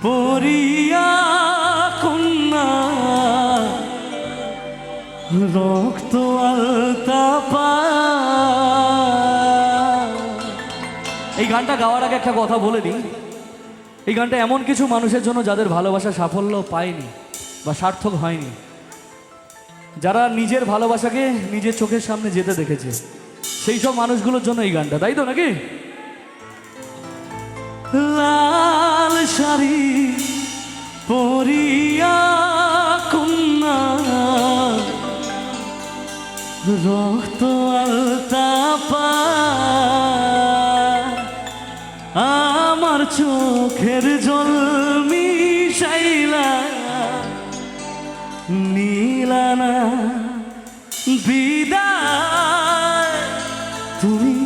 পরিয়া কন্যা রক্ত আলতাপা। এই গানটা গাওয়ার আগে একটা কথা বলে দিই, এই গানটা এমন কিছু মানুষের জন্য যাদের ভালোবাসা সাফল্য পায়নি বা সার্থক হয়নি, যারা নিজের ভালোবাসাকে নিজের চোখের সামনে যেতে দেখেছে, সেই সব মানুষগুলোর জন্য এই গানটা, তাই তো নাকি? লাল শাড়ি পরিয়া কন্যা রক্ত আলতাপা, আমার চোখের জল মিশাইলা নীলানা বিদায়, তুমি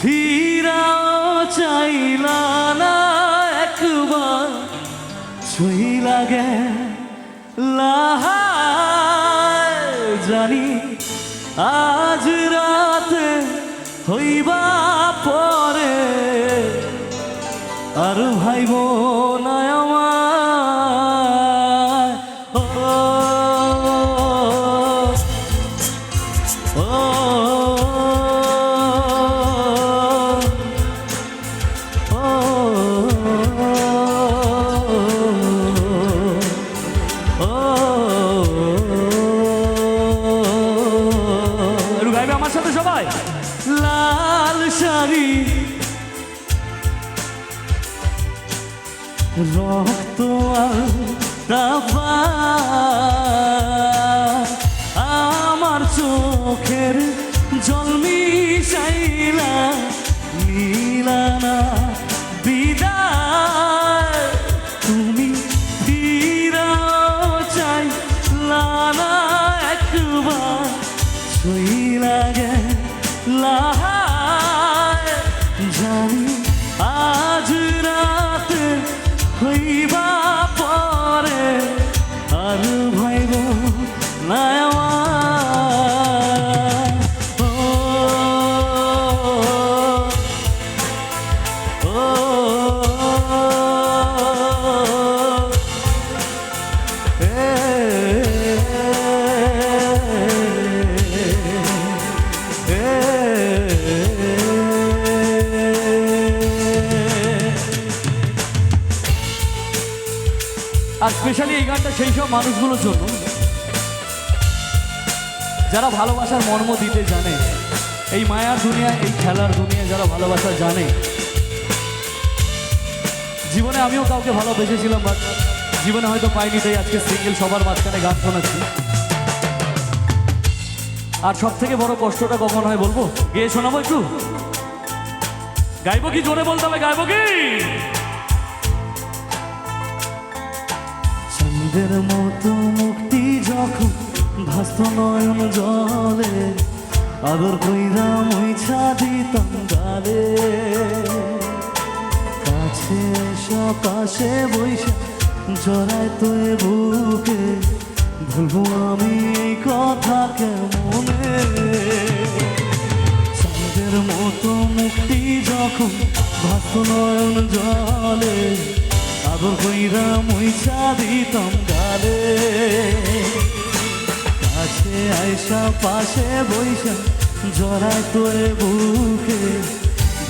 ফিরাও চাইলা না একবার, ছুঁইলা গেলা জানি আজ রাতে হইবা পরে, আর ভাইব না আমায়। ও ও গাইবে আমার সাথে সবাই। লাল শাড়ি রক্ত আলতাপা, আমার চোখের জল মিশাইলা নীলানা বিদায়, তুমি ফিরাও চাইলা না একবার, ছুঁইলা গেলা জানি আজ রাতে হইবা পরে, আর ভাইব না আমায়। ও ও আর স্পেশালি এই গানটা সেই সব মানুষগুলোর জন্য যারা ভালোবাসার মর্ম দিতে জানে, এই মায়ার দুনিয়া, এই খেলার দুনিয়া যারা ভালোবাসা জানে। জীবনে আমিও কাউকে ভালোবেসেছিলাম, বাট জীবনে হয়তো পাইনি, তাই আজকে সিঙ্গেল সবার মাঝখানে গান শোনাচ্ছি। আর সব থেকে বড় কষ্টটা কখন হয় বলবো, গিয়ে শোনাবো একটু। গাইবো কি? জোরে বলতে হবে, গাইবো কি? চাঁদের মতো মুক্তি যখন ভাস্ত নয়ন জলে, আদর কইরা মুইছা দিতাম গালে, কাছে এসা পাশে বইসা জড়ায় তোর বুকে, ভুলবো আমি এই কথা কেমনে। চাঁদের মতো মুক্তি যখন ভাস্ত নয়ন জলে, আদর কইরা মুইছা দিতাম গালে, কাছে আইসা পাশে বইসা জড়ায় তোর বুকে,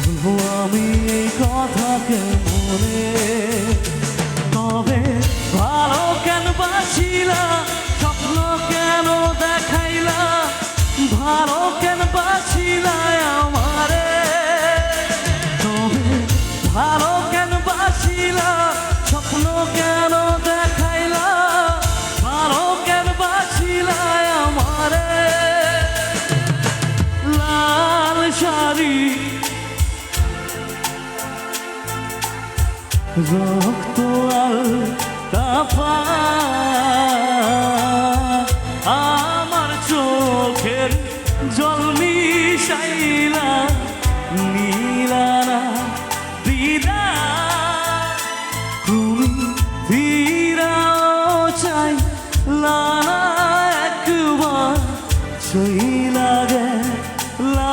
ভুলবো আমি এই কথা কেমনে। তবে ভালো কেন বাসিলা, স্বপ্ন কেন দেখাইলা, ভালো কেন বাসিলা আমারে, তবে ভালো কেন বাসিলা, স্বপ্ন কেন দেখাইলা, ভালো কেন বাসিলা আমারে। লাল শাড়ি রক্ত আলতাপা, আমার চোখের জল মিশাইলা নীলানা বিদায়, তুমি ফিরাও চাইলা না একবার, ছুঁইলা গেলা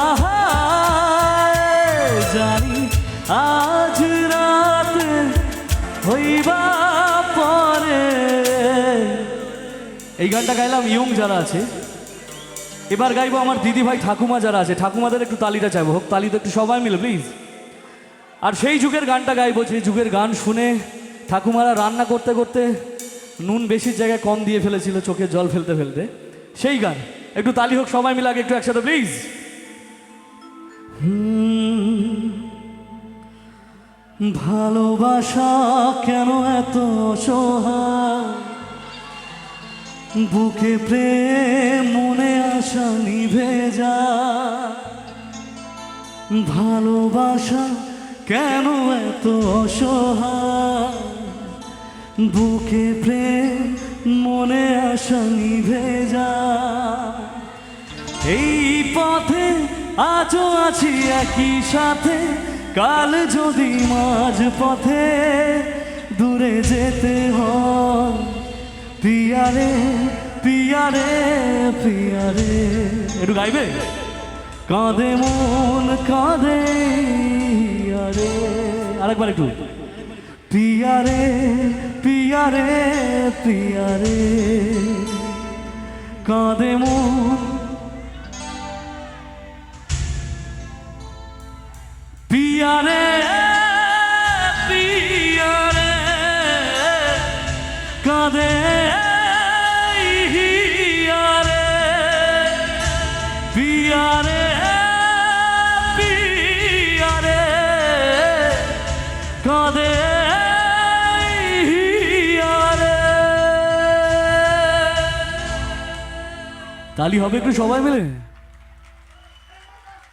জানি আজ রাতে হইব বা পরে। এই গানটা গাইলাম ইয়ং যারা আছে। এবার গাইবো আমার দিদি ভাই ঠাকুমা যারা আছে, ঠাকুমাদের একটু তালিটা চাইবো, হোক তালি তো একটু সবাই মিলে প্লিজ। আর সেই যুগের গানটা গাইবো যে যুগের গান শুনে ঠাকুমারা রান্না করতে করতে নুন বেশির জায়গায় কম দিয়ে ফেলেছিল চোখে জল ফেলতে ফেলতে, সেই গান। একটু তালি হোক সবাই মিলে আগে একটু একসাথে প্লিজ। ভালোবাসা কেন এত অসহায়, বুকে প্রেম মনে আশা নিভে যায়। ভালোবাসা কেন এত অসহায়, বুকে প্রেম মনে আশা নিভে যায়। এই পথে আজও আছি একই সাথে, কাল যদি মাঝ পথে দূরে যেতে হয়। পিয়ারে পিয়ারে পিয়ারে, একটু গাইবে। কাঁদে মন কাঁদে আরে, আরেকবার একটু। পিয়ারে পিয়ারে পিয়ারে, কাঁদে মন পিয়ারে পিয়ারে, কাঁদে হিয়ারে। পিয়ারে পিয়ারে, কাঁদে হিয়ারে। তালি হবে একটু সবাই মিলে।